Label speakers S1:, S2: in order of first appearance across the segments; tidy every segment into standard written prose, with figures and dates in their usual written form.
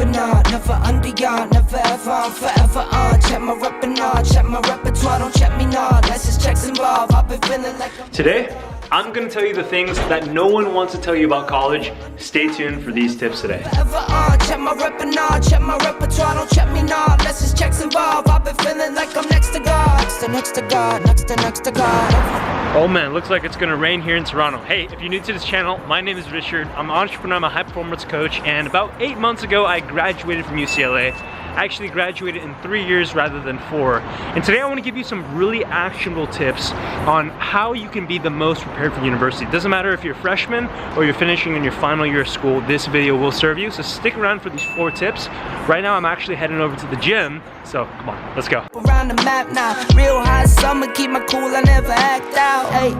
S1: Never not, never under yard, never ever, I'm forever on. Check my repertoire, check my repertoire, don't check me not. Let's just checks involved. I've been feeling like
S2: Today, I'm gonna tell you the things that no one wants to tell you about college. Stay tuned for these tips today.
S1: forever on. Check my repertoire, don't check me not. Let's just checks involved. I've been feeling like I'm next to God. Next to God, next to God.
S2: Oh man, looks like it's gonna rain here in Toronto. Hey, if you're new to this channel, my name is Richard. I'm an entrepreneur, I'm a high performance coach, and about 8 months ago, I graduated from UCLA. I actually graduated in 3 years rather than 4. And today I want to give you some really actionable tips on how you can be the most prepared for university. It doesn't matter if you're a freshman or you're finishing in your final year of school, this video will serve you. So stick around for these 4 tips. Right now I'm actually heading over to the gym, so come on, let's go.
S1: Around the map now, real hot summer, keep my cool, I never act out. Hey,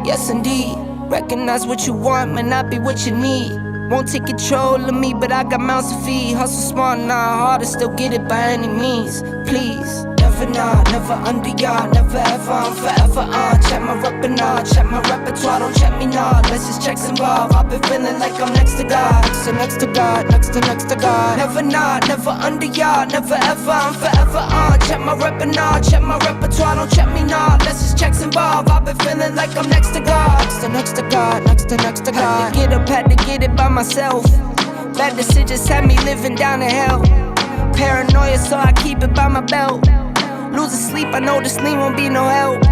S1: yes indeed, recognize what you want, may not be what you need. Won't take control of me, but I got mouths to feed. Hustle smart, not hard to still get it by any means. Please, never not, never under yard, never ever, I'm forever on. Check my repertoire, don't check me not. Let's just checks involved. I've been feeling like I'm next to God. Next to God, next to God. Never not, never under yard, never ever, I'm forever on. Check my repertoire, don't check me not. Let's just checks involved. I've been feeling like I'm next to God. Next to God, next to God. Had to get it by myself. Bad decisions had me living down in hell. Paranoia, so I keep it by my belt. Losing sleep, I know the sleep won't be no help.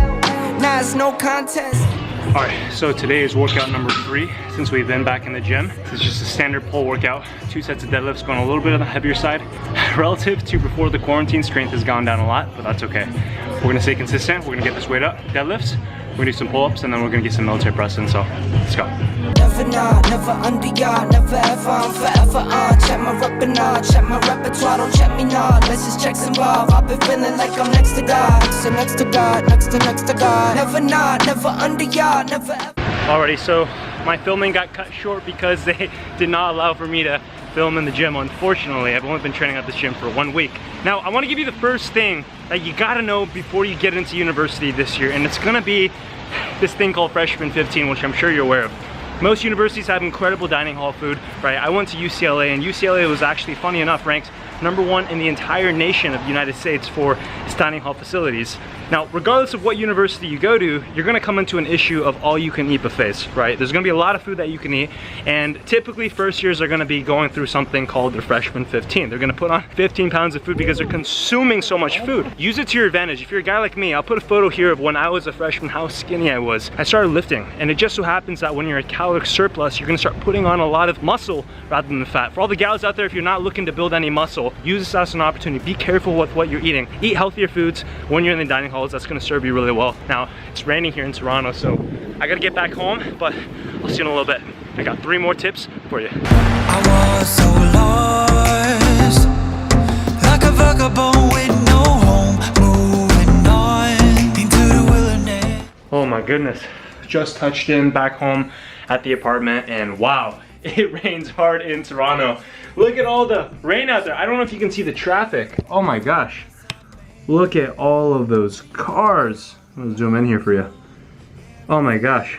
S1: Nah, it's no contest.
S2: Alright, so today is workout number 3 since we've been back in the gym. This is just a standard pull workout. 2 sets of deadlifts, going a little bit on the heavier side. Relative to before the quarantine, strength has gone down a lot, but that's okay. We're gonna stay consistent, we're gonna get this weight up, deadlifts, we're gonna do some pull-ups, and then we're gonna get some military press in, so let's go.
S1: Never not, never under yard, never ever, I'm forever on. Check my repertoire, don't check me not. Let's just checks involved. I've been feeling like I'm next to God. Next to God, next to God. Never not, never under yard, never ever.
S2: Alrighty, so my filming got cut short because they did not allow for me to film in the gym, unfortunately. I've only been training at this gym for 1 week. Now, I wanna give you the first thing that you gotta know before you get into university this year, and it's gonna be this thing called Freshman 15, which I'm sure you're aware of. Most universities have incredible dining hall food, right? I went to UCLA, and UCLA was actually, funny enough, ranked #1 in the entire nation of the United States for its dining hall facilities. Now, regardless of what university you go to, you're gonna come into an issue of all you can eat buffets, right? There's gonna be a lot of food that you can eat, and typically first years are gonna be going through something called their Freshman 15. They're gonna put on 15 pounds of food because they're consuming so much food. Use it to your advantage. If you're a guy like me, I'll put a photo here of when I was a freshman, how skinny I was. I started lifting, and it just so happens that when you're at caloric surplus, you're gonna start putting on a lot of muscle rather than fat. For all the gals out there, if you're not looking to build any muscle, use this as an opportunity. Be careful with what you're eating. Eat healthier foods when you're in the dining halls. That's gonna serve you really well. Now, it's raining here in Toronto, so I gotta get back home, but I'll see you in a little bit. I got 3 more tips for you.
S3: I was so lost, like a vagabond with no home, moving on into the wilderness.
S2: Oh my goodness. Just touched in back home at the apartment, and wow, it rains hard in Toronto. Look at all the rain out there. I don't know if you can see the traffic. Oh my gosh. Look at all of those cars. I'll zoom in here for you. Oh my gosh.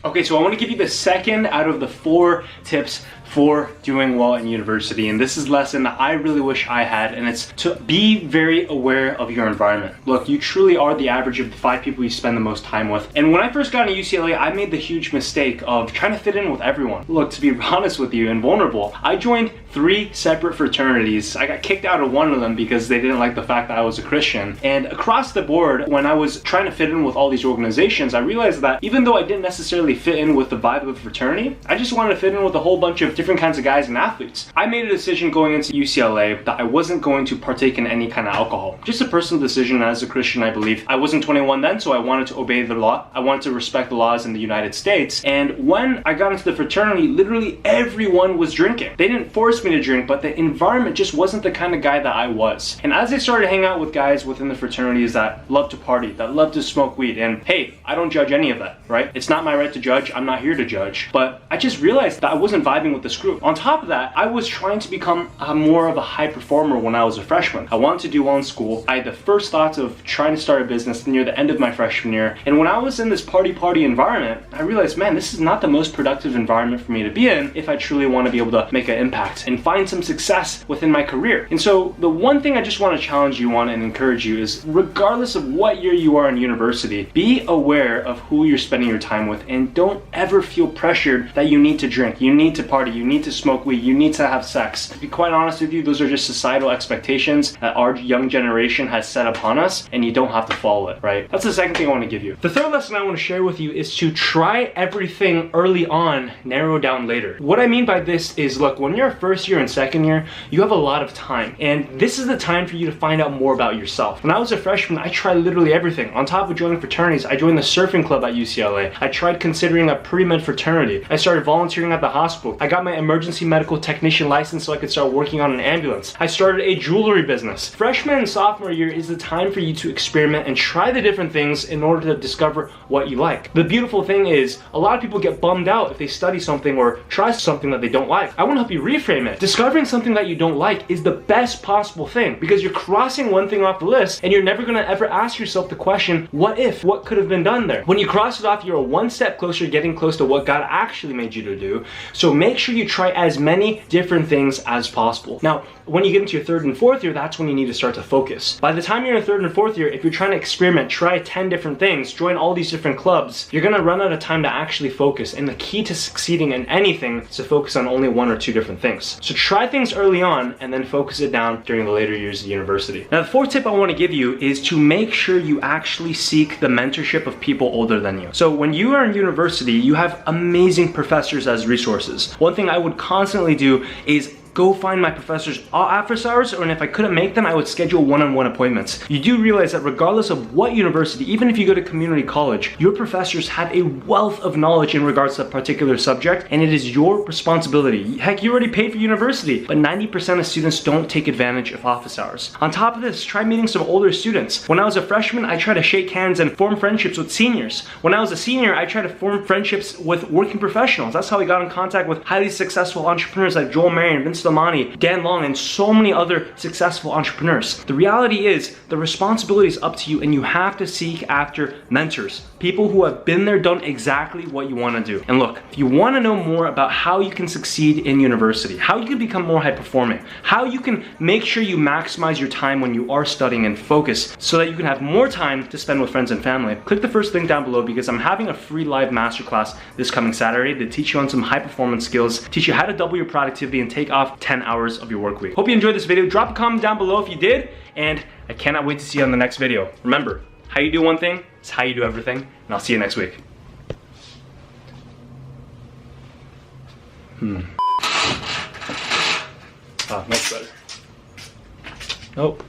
S2: Okay, so I want to give you the second out of the 4 tips for doing well in university, and this is a lesson that I really wish I had, and it's to be very aware of your environment. Look, you truly are the average of the 5 people you spend the most time with, and when I first got into UCLA, I made the huge mistake of trying to fit in with everyone. Look, to be honest with you and vulnerable, I joined 3 separate fraternities. I got kicked out of one of them because they didn't like the fact that I was a Christian, and across the board, when I was trying to fit in with all these organizations, I realized that even though I didn't necessarily fit in with the vibe of a fraternity, I just wanted to fit in with a whole bunch of different kinds of guys and athletes. I made a decision going into UCLA that I wasn't going to partake in any kind of alcohol. Just a personal decision. As a Christian, I believe. I wasn't 21 then, so I wanted to obey the law. I wanted to respect the laws in the United States. And when I got into the fraternity, literally everyone was drinking. They didn't force me to drink, but the environment just wasn't the kind of guy that I was. And as I started hanging out with guys within the fraternities that love to party, that love to smoke weed, and hey, I don't judge any of that, right? It's not my right to judge. I'm not here to judge. But I just realized that I wasn't vibing with this group. On top of that, I was trying to become more of a high performer when I was a freshman. I wanted to do well in school. I had the first thoughts of trying to start a business near the end of my freshman year. And when I was in this party environment, I realized, man, this is not the most productive environment for me to be in if I truly want to be able to make an impact and find some success within my career. And so the one thing I just want to challenge you on and encourage you is, regardless of what year you are in university, be aware of who you're spending your time with, and don't ever feel pressured that you need to drink, you need to party, you need to smoke weed, you need to have sex. To be quite honest with you, those are just societal expectations that our young generation has set upon us, and you don't have to follow it, right? That's the second thing I want to give you. The third lesson I want to share with you is to try everything early on, narrow down later. What I mean by this is, look, when you're first year and second year, you have a lot of time, and this is the time for you to find out more about yourself. When I was a freshman, I tried literally everything. On top of joining fraternities, I joined the surfing club at UCLA. I tried considering a pre-med fraternity. I started volunteering at the hospital. I got my emergency medical technician license so I could start working on an ambulance. I started a jewelry business. Freshman and sophomore year is the time for you to experiment and try the different things in order to discover what you like. The beautiful thing is, a lot of people get bummed out if they study something or try something that they don't like. I want to help you reframe it. Discovering something that you don't like is the best possible thing, because you're crossing one thing off the list and you're never going to ever ask yourself the question, what if? What could have been done there? When you cross it off, you're one step closer getting close to what God actually made you to do. So make sure you try as many different things as possible. Now, when you get into your third and fourth year, that's when you need to start to focus. By the time you're in third and fourth year, if you're trying to experiment, try 10 different things, join all these different clubs, you're gonna run out of time to actually focus. And the key to succeeding in anything is to focus on only one or two different things. So try things early on and then focus it down during the later years of university. Now, the fourth tip I want to give you is to make sure you actually seek the mentorship of people older than you. So when you are in university, you have amazing professors as resources. One thing I would constantly do is go find my professors after hours, and if I couldn't make them, I would schedule one-on-one appointments. You do realize that regardless of what university, even if you go to community college, your professors have a wealth of knowledge in regards to a particular subject, and it is your responsibility. Heck, you already paid for university, but 90% of students don't take advantage of office hours. On top of this, try meeting some older students. When I was a freshman, I tried to shake hands and form friendships with seniors. When I was a senior, I tried to form friendships with working professionals. That's how I got in contact with highly successful entrepreneurs like Joel Marion, Vince Damani, Dan Long, and so many other successful entrepreneurs. The reality is, the responsibility is up to you, and you have to seek after mentors. People who have been there, done exactly what you want to do. And look, if you want to know more about how you can succeed in university, how you can become more high performing, how you can make sure you maximize your time when you are studying and focus so that you can have more time to spend with friends and family, click the first link down below, because I'm having a free live masterclass this coming Saturday to teach you on some high performance skills, teach you how to double your productivity and take off 10 hours of your work week. Hope you enjoyed this video. Drop a comment down below if you did, and I cannot wait to see you on the next video. Remember, how you do one thing is how you do everything, and I'll see you next week. Much better. Nope.